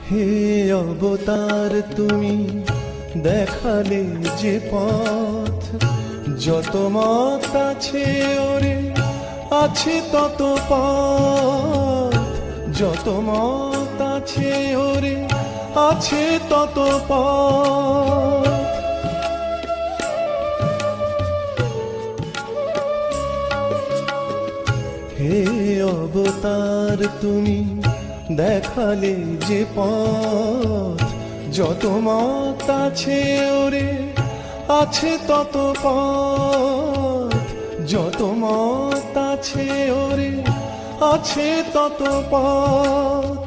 হে অবতার তুমি দেখালে যে পথ, যত মত আছে ওরে আছে তত পথ, যত মত আছে ওরে আছে তত পথ। হে অবতার তুমি দেখালে যে পথ, যত মত আছে ওরে আছে তত পথ, যত মত আছে ওরে আছে তত পথ।